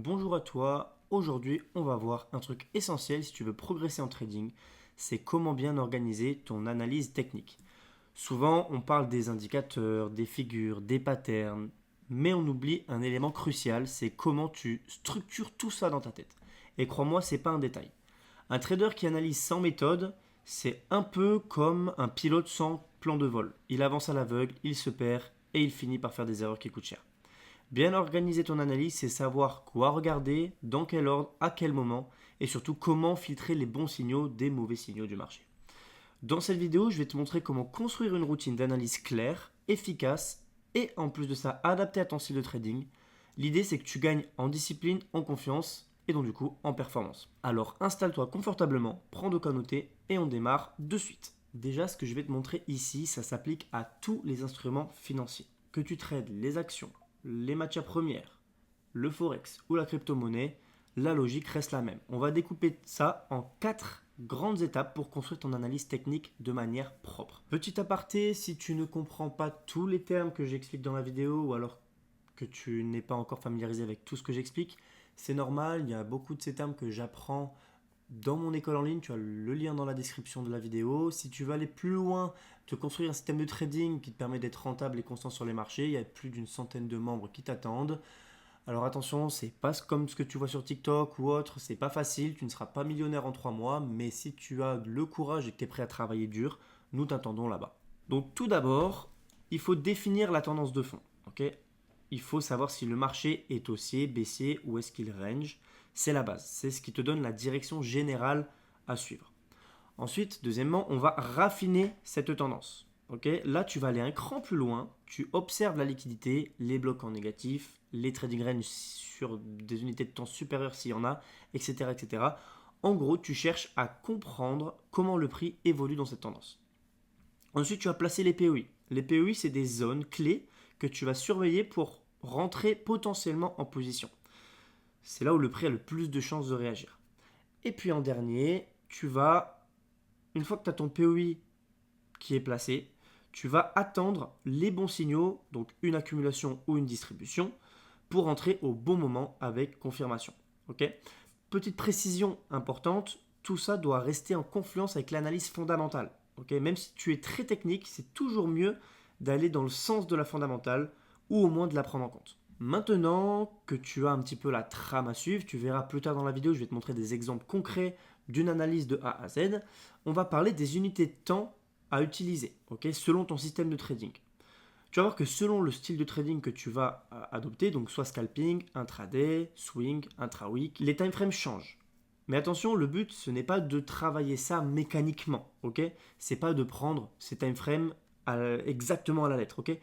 bonjour à toi. Aujourd'hui, on va voir un truc essentiel si tu veux progresser en trading, c'est comment bien organiser ton analyse technique. Souvent, on parle des indicateurs, des figures, des patterns, mais on oublie un élément crucial, c'est comment tu structures tout ça dans ta tête. Et crois-moi, c'est pas un détail. Un trader qui analyse sans méthode, c'est un peu comme un pilote sans plan de vol. Il avance à l'aveugle, il se perd et il finit par faire des erreurs qui coûtent cher. Bien organiser ton analyse, c'est savoir quoi regarder, dans quel ordre, à quel moment, et surtout comment filtrer les bons signaux des mauvais signaux du marché. Dans cette vidéo, je vais te montrer comment construire une routine d'analyse claire, efficace, et en plus de ça, adaptée à ton style de trading. L'idée, c'est que tu gagnes en discipline, en confiance, et donc du coup en performance. Alors installe-toi confortablement, prends de quoi noter, et on démarre de suite. Déjà, ce que je vais te montrer ici, ça s'applique à tous les instruments financiers. Que tu trades les actions, les matières premières, le forex ou la crypto-monnaie, la logique reste la même. On va découper ça en 4 grandes étapes pour construire ton analyse technique de manière propre. Petit aparté, si tu ne comprends pas tous les termes que j'explique dans la vidéo ou alors que tu n'es pas encore familiarisé avec tout ce que j'explique, c'est normal, il y a beaucoup de ces termes que j'apprends dans mon école en ligne, tu as le lien dans la description de la vidéo. Si tu veux aller plus loin, te construire un système de trading qui te permet d'être rentable et constant sur les marchés, il y a plus d'une centaine de membres qui t'attendent. Alors attention, c'est pas comme ce que tu vois sur TikTok ou autre, c'est pas facile, tu ne seras pas millionnaire en 3 mois, mais si tu as le courage et que tu es prêt à travailler dur, nous t'attendons là-bas. Donc tout d'abord, il faut définir la tendance de fond. Ok, il faut savoir si le marché est haussier, baissier ou est-ce qu'il range. C'est la base, c'est ce qui te donne la direction générale à suivre. Ensuite, deuxièmement, on va raffiner cette tendance. Ok, là, tu vas aller un cran plus loin, tu observes la liquidité, les blocs en négatif, les trading range sur des unités de temps supérieures s'il y en a, etc., etc. En gros, tu cherches à comprendre comment le prix évolue dans cette tendance. Ensuite, tu vas placer les POI. Les POI, c'est des zones clés que tu vas surveiller pour rentrer potentiellement en position. C'est là où le prix a le plus de chances de réagir. Et puis en dernier, une fois que tu as ton POI qui est placé, tu vas attendre les bons signaux, donc une accumulation ou une distribution, pour entrer au bon moment avec confirmation. Ok, petite précision importante, tout ça doit rester en confluence avec l'analyse fondamentale. Ok, même si tu es très technique, c'est toujours mieux d'aller dans le sens de la fondamentale ou au moins de la prendre en compte. Maintenant que tu as un petit peu la trame à suivre, tu verras plus tard dans la vidéo, je vais te montrer des exemples concrets d'une analyse de A à Z. On va parler des unités de temps à utiliser, ok, selon ton système de trading. Tu vas voir que selon le style de trading que tu vas adopter, donc soit scalping, intraday, swing, intra-week, les time frames changent. Mais attention, le but, ce n'est pas de travailler ça mécaniquement, ok? C'est pas de prendre ces time frames exactement à la lettre, ok?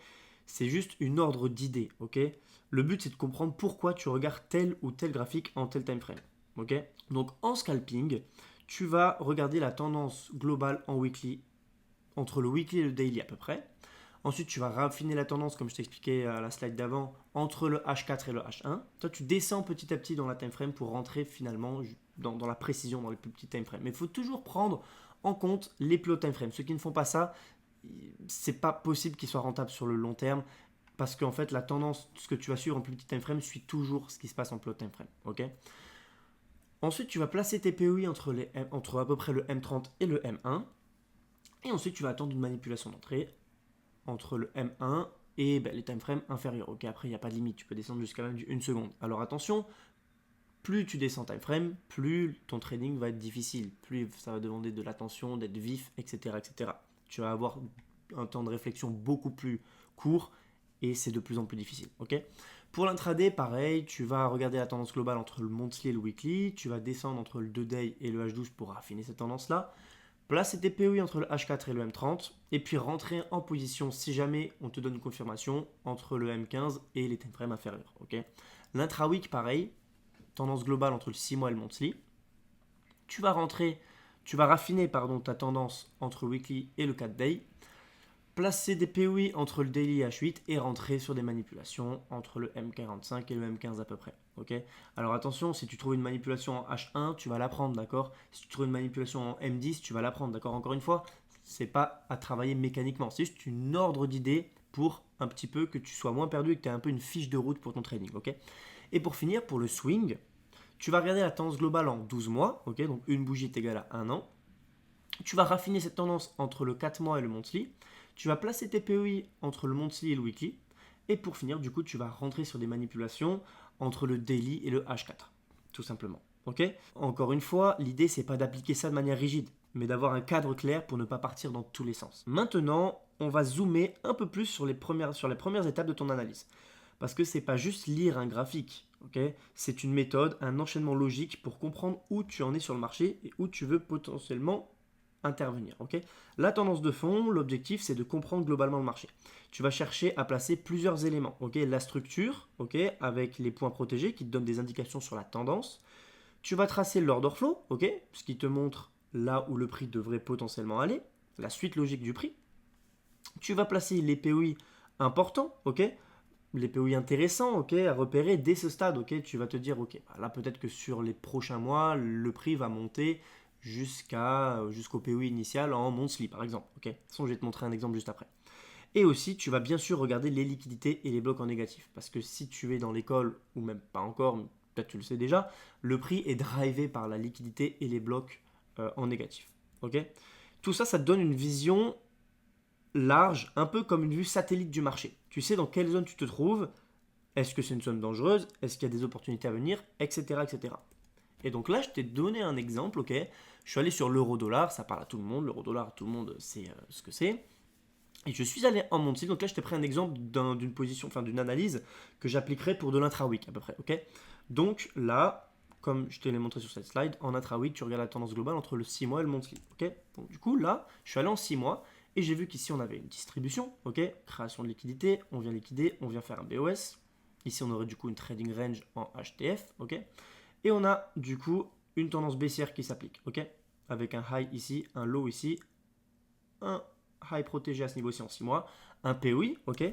C'est juste une ordre d'idée, ok? Le but, c'est de comprendre pourquoi tu regardes tel ou tel graphique en tel time frame, ok? Donc en scalping, tu vas regarder la tendance globale en weekly, entre le weekly et le daily à peu près. Ensuite, tu vas raffiner la tendance, comme je t'expliquais à la slide d'avant, entre le H4 et le H1. Toi, tu descends petit à petit dans la time frame pour rentrer finalement dans la précision, dans les plus petits time frames. Mais il faut toujours prendre en compte les plus hauts time frames. Ceux qui ne font pas ça, c'est pas possible qu'ils soient rentables sur le long terme parce qu'en fait, la tendance, ce que tu vas suivre en plus petit time frame, suit toujours ce qui se passe en plus haut time frame. Ok. Ensuite, tu vas placer tes POI entre à peu près le M30 et le M1. Et ensuite, tu vas attendre une manipulation d'entrée entre le M1 et les time frames inférieurs. Ok, après, il n'y a pas de limite, tu peux descendre jusqu'à même du 1 seconde. Alors attention, plus tu descends time frame, plus ton trading va être difficile, plus ça va demander de l'attention, d'être vif, etc., etc. Tu vas avoir un temps de réflexion beaucoup plus court et c'est de plus en plus difficile. Ok. Pour l'intraday, pareil, tu vas regarder la tendance globale entre le monthly et le weekly, tu vas descendre entre le 2-day et le H12 pour affiner cette tendance-là. Placer tes POI entre le H4 et le M30 et puis rentrer en position si jamais on te donne une confirmation entre le M15 et les time frames inférieurs. Okay. L'intra-week, pareil, tendance globale entre le 6 mois et le monthly. Tu vas raffiner ta tendance entre le weekly et le 4 day. Placer des POI entre le daily et H8 et rentrer sur des manipulations entre le M45 et le M15 à peu près. Okay. Alors attention, si tu trouves une manipulation en H1, tu vas la prendre, d'accord? Si tu trouves une manipulation en M10, tu vas la prendre, d'accord? Encore une fois, c'est pas à travailler mécaniquement, c'est juste une ordre d'idée pour un petit peu que tu sois moins perdu et que tu aies un peu une fiche de route pour ton trading, ok? Et pour finir, pour le swing, tu vas regarder la tendance globale en 12 mois, ok, donc une bougie est égale à 1 an. Tu vas raffiner cette tendance entre le 4 mois et le monthly. Tu vas placer tes POI entre le monthly et le weekly. Et pour finir, du coup, tu vas rentrer sur des manipulations entre le daily et le H4, tout simplement. Ok. Encore une fois, l'idée, c'est pas d'appliquer ça de manière rigide, mais d'avoir un cadre clair pour ne pas partir dans tous les sens. Maintenant, on va zoomer un peu plus sur les premières étapes de ton analyse. Parce que c'est pas juste lire un graphique, ok. C'est une méthode, un enchaînement logique pour comprendre où tu en es sur le marché et où tu veux potentiellement intervenir. Ok. La tendance de fond, l'objectif, c'est de comprendre globalement le marché. Tu vas chercher à placer plusieurs éléments. Ok. La structure, ok, avec les points protégés qui te donnent des indications sur la tendance. Tu vas tracer l'order flow, ok, ce qui te montre là où le prix devrait potentiellement aller, la suite logique du prix. Tu vas placer les POI importants, ok, les POI intéressants, ok, à repérer dès ce stade, ok. Tu vas te dire, ok, là peut-être que sur les prochains mois, le prix va monter jusqu'au POI initial en monthly, par exemple, ok. De toute façon, je vais te montrer un exemple juste après. Et aussi, tu vas bien sûr regarder les liquidités et les blocs en négatif. Parce que si tu es dans l'école, ou même pas encore, peut-être tu le sais déjà, le prix est drivé par la liquidité et les blocs en négatif. Ok. Tout ça, ça te donne une vision large, un peu comme une vue satellite du marché. Tu sais dans quelle zone tu te trouves, est-ce que c'est une zone dangereuse, est-ce qu'il y a des opportunités à venir, etc. etc. Et donc là, je t'ai donné un exemple, ok. Je suis allé sur l'euro-dollar, ça parle à tout le monde, l'euro-dollar, tout le monde sait ce que c'est. Et je suis allé en monthly, donc là je t'ai pris un exemple d'une position, enfin d'une analyse que j'appliquerai pour de l'intra-week à peu près, ok. Donc là, comme je te l'ai montré sur cette slide, en intra-week, tu regardes la tendance globale entre le 6 mois et le monthly, ok. Donc du coup là, je suis allé en 6 mois et j'ai vu qu'ici on avait une distribution, ok, création de liquidité, on vient liquider, on vient faire un BOS. Ici on aurait du coup une trading range en HTF, ok. Et on a du coup une tendance baissière qui s'applique, ok, avec un high ici, un low ici, un high protégé à ce niveau-ci en 6 mois, un POI, ok.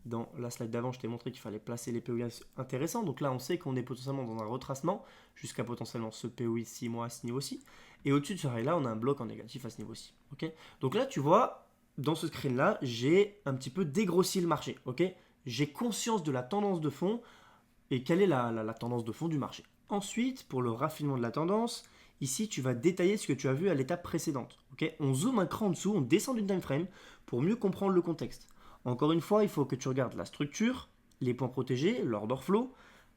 Dans la slide d'avant, je t'ai montré qu'il fallait placer les POI intéressants. Donc là, on sait qu'on est potentiellement dans un retracement jusqu'à potentiellement ce POI 6 mois à ce niveau-ci. Et au-dessus de ce high-là, on a un bloc en négatif à ce niveau-ci, ok. Donc là, tu vois, dans ce screen-là, j'ai un petit peu dégrossi le marché, ok. J'ai conscience de la tendance de fond et quelle est la tendance de fond du marché. Ensuite, pour le raffinement de la tendance, ici, tu vas détailler ce que tu as vu à l'étape précédente. Okay, on zoome un cran en dessous, on descend d'une time frame pour mieux comprendre le contexte. Encore une fois, il faut que tu regardes la structure, les points protégés, l'order flow,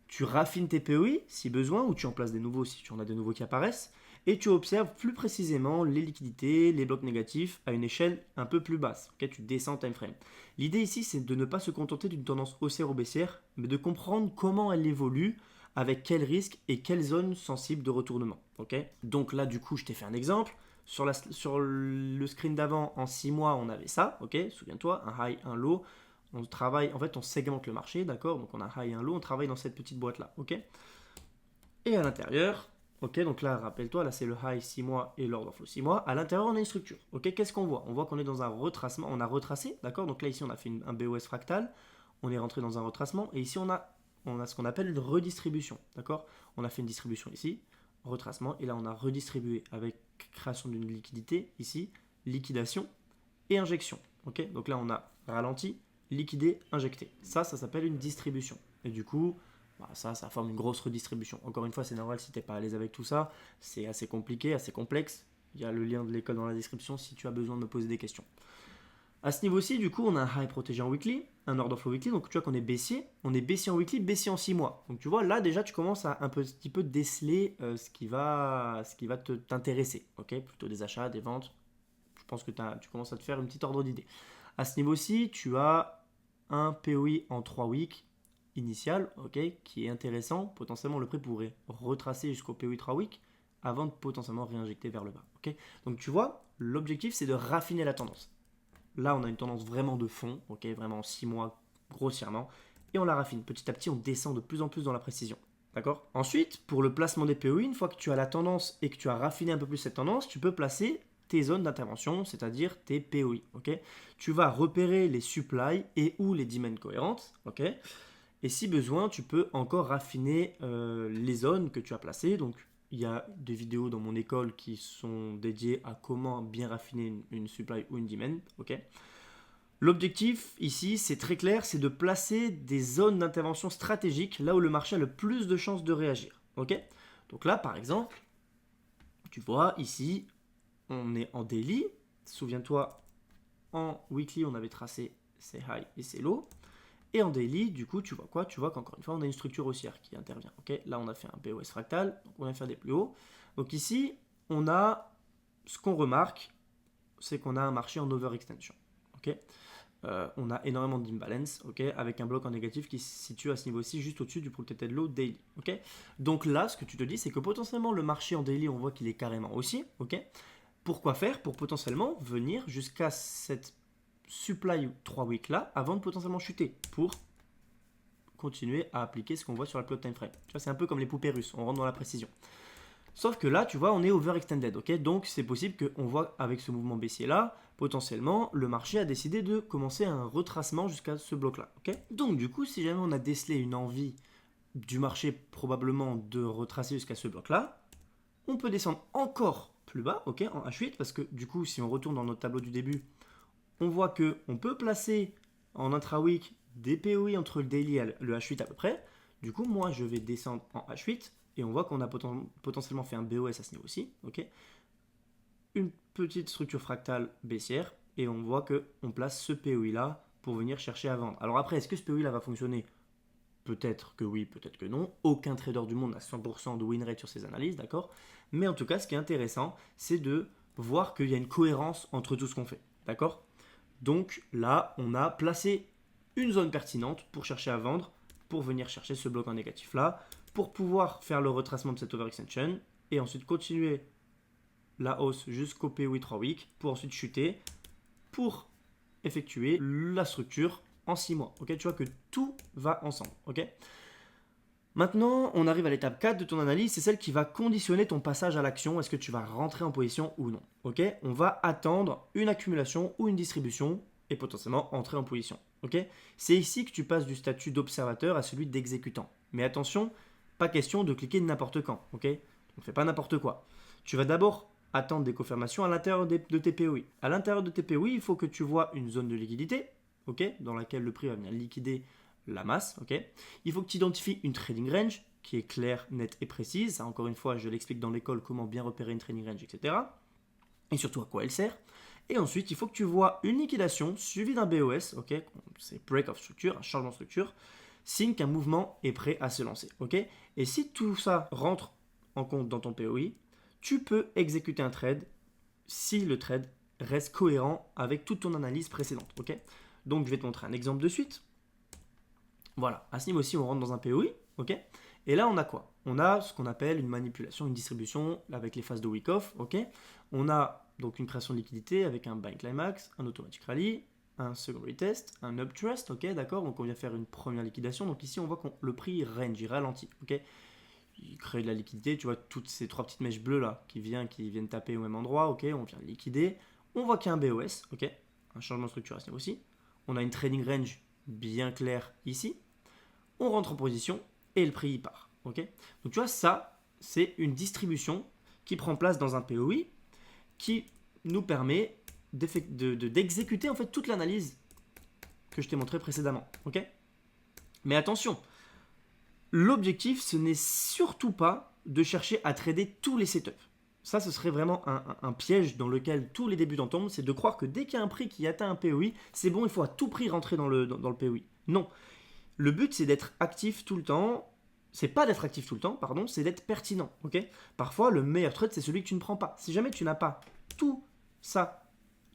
tu raffines tes POI si besoin, ou tu en places des nouveaux si tu en as des nouveaux qui apparaissent, et tu observes plus précisément les liquidités, les blocs négatifs à une échelle un peu plus basse. Okay, tu descends en time frame. L'idée ici, c'est de ne pas se contenter d'une tendance haussière ou baissière, mais de comprendre comment elle évolue, avec quels risques et quelles zones sensibles de retournement. Okay, donc là, du coup, je t'ai fait un exemple. Sur le screen d'avant, en 6 mois, on avait ça, ok, souviens-toi, un high, un low. On travaille, en fait, on segmente le marché, d'accord. Donc on a un high et un low, on travaille dans cette petite boîte-là, ok. Et à l'intérieur, ok, donc là, rappelle-toi, là c'est le high 6 mois et l'order flow 6 mois. À l'intérieur, on a une structure, ok. Qu'est-ce qu'on voit? On voit qu'on est dans un retracement, on a retracé, d'accord. Donc là, ici, on a fait un BOS fractal, on est rentré dans un retracement, et ici, on a ce qu'on appelle une redistribution, d'accord. On a fait une distribution ici, retracement, et là, on a redistribué avec création d'une liquidité, ici, liquidation et injection, ok. Donc là, on a ralenti, liquidé, injecté. Ça s'appelle une distribution. Et du coup, ça forme une grosse redistribution. Encore une fois, c'est normal si tu n'es pas à l'aise avec tout ça. C'est assez compliqué, assez complexe. Il y a le lien de l'école dans la description si tu as besoin de me poser des questions. À ce niveau-ci, du coup, on a un high protégé en weekly, un order flow weekly. Donc tu vois qu'on est baissier. On est baissier en weekly, baissier en 6 mois. Donc tu vois, là déjà, tu commences à un petit peu déceler ce qui va t'intéresser. Ok, plutôt des achats, des ventes. Je pense que tu commences à te faire une petite ordre d'idée. À ce niveau-ci, tu as un POI en 3 weeks initial, ok, qui est intéressant. Potentiellement, le prix pourrait retracer jusqu'au POI 3 weeks avant de potentiellement réinjecter vers le bas. Ok. Donc tu vois, l'objectif c'est de raffiner la tendance. Là, on a une tendance vraiment de fond, ok, vraiment en 6 mois grossièrement, et on la raffine. Petit à petit, on descend de plus en plus dans la précision. D'accord. Ensuite, pour le placement des POI, une fois que tu as la tendance et que tu as raffiné un peu plus cette tendance, tu peux placer tes zones d'intervention, c'est-à-dire tes POI. Okay, tu vas repérer les supplies et ou les demands cohérentes. Okay, et si besoin, tu peux encore raffiner les zones que tu as placées. Donc, il y a des vidéos dans mon école qui sont dédiées à comment bien raffiner une supply ou une demand. Okay. L'objectif ici, c'est très clair, c'est de placer des zones d'intervention stratégiques là où le marché a le plus de chances de réagir. Ok? Donc là, par exemple, tu vois ici, on est en daily. Souviens-toi, en weekly, on avait tracé ses high et ses low. Et en daily, du coup, tu vois quoi? Tu vois qu'encore une fois, on a une structure haussière qui intervient. Ok, là, on a fait un BOS fractal, donc on va faire des plus hauts. Donc ici, on a ce qu'on remarque, c'est qu'on a un marché en overextension. Ok, on a énormément d'imbalance, ok, avec un bloc en négatif qui se situe à ce niveau-ci, juste au-dessus du protected low daily. Ok, donc là, ce que tu te dis, c'est que potentiellement le marché en daily, on voit qu'il est carrément haussier. Ok, pourquoi faire? Pour potentiellement venir jusqu'à cette supply 3 weeks là avant de potentiellement chuter pour continuer à appliquer ce qu'on voit sur la plot time frame. Tu vois, c'est un peu comme les poupées russes, on rentre dans la précision. Sauf que là, tu vois, on est overextended, ok? Donc c'est possible qu'on voit avec ce mouvement baissier là, potentiellement, le marché a décidé de commencer un retracement jusqu'à ce bloc là, ok? Donc du coup, si jamais on a décelé une envie du marché probablement de retracer jusqu'à ce bloc là, on peut descendre encore plus bas, ok, en H8, parce que du coup, si on retourne dans notre tableau du début, on voit que on peut placer en intra-week des POI entre le daily et le H8 à peu près. Du coup, moi, je vais descendre en H8 et on voit qu'on a potentiellement fait un BOS à ce niveau-ci. Ok, une petite structure fractale baissière et on voit qu'on place ce POI là pour venir chercher à vendre. Alors après, est-ce que ce POI là va fonctionner? Peut-être que oui, peut-être que non. Aucun trader du monde n'a 100% de win rate sur ses analyses, d'accord? Mais en tout cas, ce qui est intéressant, c'est de voir qu'il y a une cohérence entre tout ce qu'on fait, d'accord? Donc là, on a placé une zone pertinente pour chercher à vendre, pour venir chercher ce bloc en négatif là, pour pouvoir faire le retracement de cette overextension et ensuite continuer la hausse jusqu'au POI 3 weeks pour ensuite chuter pour effectuer la structure en 6 mois. Ok, tu vois que tout va ensemble. Ok. Maintenant, on arrive à l'étape 4 de ton analyse, c'est celle qui va conditionner ton passage à l'action. Est-ce que tu vas rentrer en position ou non? Ok, on va attendre une accumulation ou une distribution et potentiellement entrer en position. Ok, c'est ici que tu passes du statut d'observateur à celui d'exécutant. Mais attention, pas question de cliquer n'importe quand. Ok, on ne fait pas n'importe quoi. Tu vas d'abord attendre des confirmations à l'intérieur de tes POI. À l'intérieur de tes POI, il faut que tu vois une zone de liquidité, ok, dans laquelle le prix va venir liquider la masse, ok. Il faut que tu identifies une trading range qui est claire, nette et précise. Ça, encore une fois, je l'explique dans l'école comment bien repérer une trading range, etc. Et surtout à quoi elle sert. Et ensuite, il faut que tu vois une liquidation suivie d'un BOS, ok. C'est break of structure, un changement de structure, signe qu'un mouvement est prêt à se lancer, ok. Et si tout ça rentre en compte dans ton POI, tu peux exécuter un trade si le trade reste cohérent avec toute ton analyse précédente, ok. Donc, je vais te montrer un exemple de suite. Voilà, à ce niveau-ci, on rentre dans un POI, ok. Et là, on a quoi? On a ce qu'on appelle une manipulation, une distribution avec les phases de week-off, ok. On a donc une création de liquidité avec un buy climax, un automatic rally, un secondary test, un uptrust, ok, d'accord. Donc on vient faire une première liquidation. Donc ici, on voit que le prix range, il ralentit, ok. Il crée de la liquidité, tu vois toutes ces trois petites mèches bleues là qui viennent taper au même endroit, ok. On vient liquider. On voit qu'il y a un BOS, ok, un changement de structure à ce niveau-ci. On a une trading range bien claire ici, on rentre en position et le prix y part. Ok, donc tu vois, ça, c'est une distribution qui prend place dans un POI qui nous permet d'exécuter en fait toute l'analyse que je t'ai montré précédemment. Ok, mais attention, l'objectif, ce n'est surtout pas de chercher à trader tous les setups. Ça, ce serait vraiment un piège dans lequel tous les débutants tombent, c'est de croire que dès qu'il y a un prix qui atteint un POI, c'est bon, il faut à tout prix rentrer dans le POI. Non, le but, c'est d'être actif tout le temps. C'est pas d'être actif tout le temps, pardon, c'est d'être pertinent. Ok. Parfois, le meilleur trade, c'est celui que tu ne prends pas. Si jamais tu n'as pas tout ça,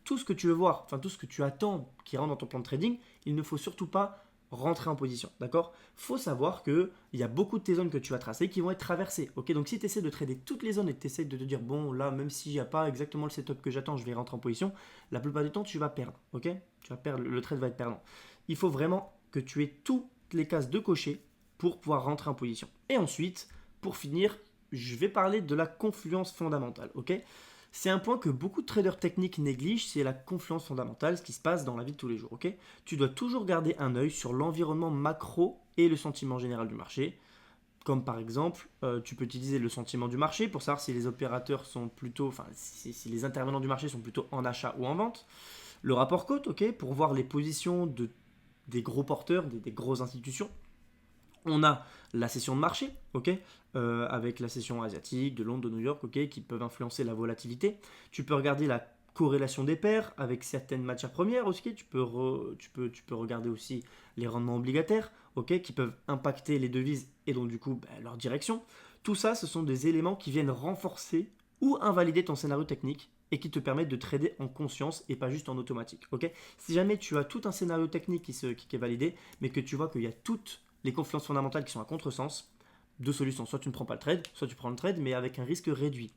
tout ce que tu veux voir, enfin tout ce que tu attends qui rentre dans ton plan de trading, il ne faut surtout pas rentrer en position. D'accord. Faut savoir qu'il y a beaucoup de tes zones que tu vas tracer qui vont être traversées. Ok. Donc si tu essaies de trader toutes les zones et que tu essaies de te dire, bon, là, même s'il n'y a pas exactement le setup que j'attends, je vais rentrer en position, la plupart du temps, tu vas perdre. Ok. Tu vas perdre, le trade va être perdant. Il faut vraiment que tu aies toutes les cases de cocher pour pouvoir rentrer en position. Et ensuite, pour finir, je vais parler de la confluence fondamentale. Ok, c'est un point que beaucoup de traders techniques négligent, c'est la confluence fondamentale, ce qui se passe dans la vie de tous les jours. Ok, tu dois toujours garder un œil sur l'environnement macro et le sentiment général du marché. Comme par exemple, tu peux utiliser le sentiment du marché pour savoir si les opérateurs sont plutôt, enfin, si les intervenants du marché sont plutôt en achat ou en vente. Le rapport cote, ok, pour voir les positions des gros porteurs, des grosses institutions. On a la session de marché, ok, avec la session asiatique, de Londres, de New York, ok, qui peuvent influencer la volatilité. Tu peux regarder la corrélation des paires avec certaines matières premières aussi. Tu peux regarder aussi les rendements obligataires, ok, qui peuvent impacter les devises et donc du coup leur direction. Tout ça, ce sont des éléments qui viennent renforcer ou invalider ton scénario technique et qui te permettent de trader en conscience et pas juste en automatique. Ok, si jamais tu as tout un scénario technique qui est validé, mais que tu vois qu'il y a toutes les confiances fondamentales qui sont à contresens, deux solutions. Soit tu ne prends pas le trade, soit tu prends le trade, mais avec un risque réduit.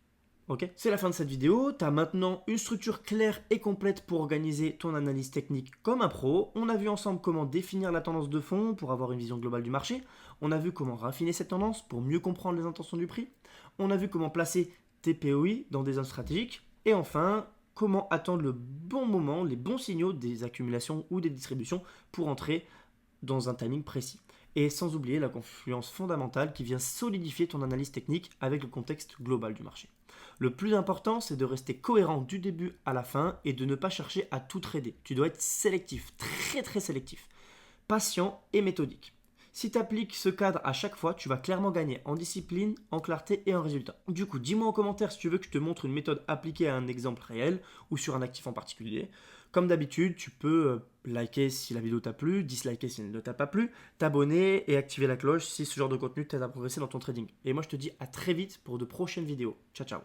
Ok, c'est la fin de cette vidéo. Tu as maintenant une structure claire et complète pour organiser ton analyse technique comme un pro. On a vu ensemble comment définir la tendance de fond pour avoir une vision globale du marché. On a vu comment raffiner cette tendance pour mieux comprendre les intentions du prix. On a vu comment placer tes POI dans des zones stratégiques. Et enfin, comment attendre le bon moment, les bons signaux des accumulations ou des distributions pour entrer dans un timing précis. Et sans oublier la confluence fondamentale qui vient solidifier ton analyse technique avec le contexte global du marché. Le plus important, c'est de rester cohérent du début à la fin et de ne pas chercher à tout trader. Tu dois être sélectif, très très sélectif, patient et méthodique. Si tu appliques ce cadre à chaque fois, tu vas clairement gagner en discipline, en clarté et en résultat. Du coup, dis-moi en commentaire si tu veux que je te montre une méthode appliquée à un exemple réel ou sur un actif en particulier. Comme d'habitude, tu peux liker si la vidéo t'a plu, disliker si elle ne t'a pas plu, t'abonner et activer la cloche si ce genre de contenu t'aide à progresser dans ton trading. Et moi, je te dis à très vite pour de prochaines vidéos. Ciao, ciao.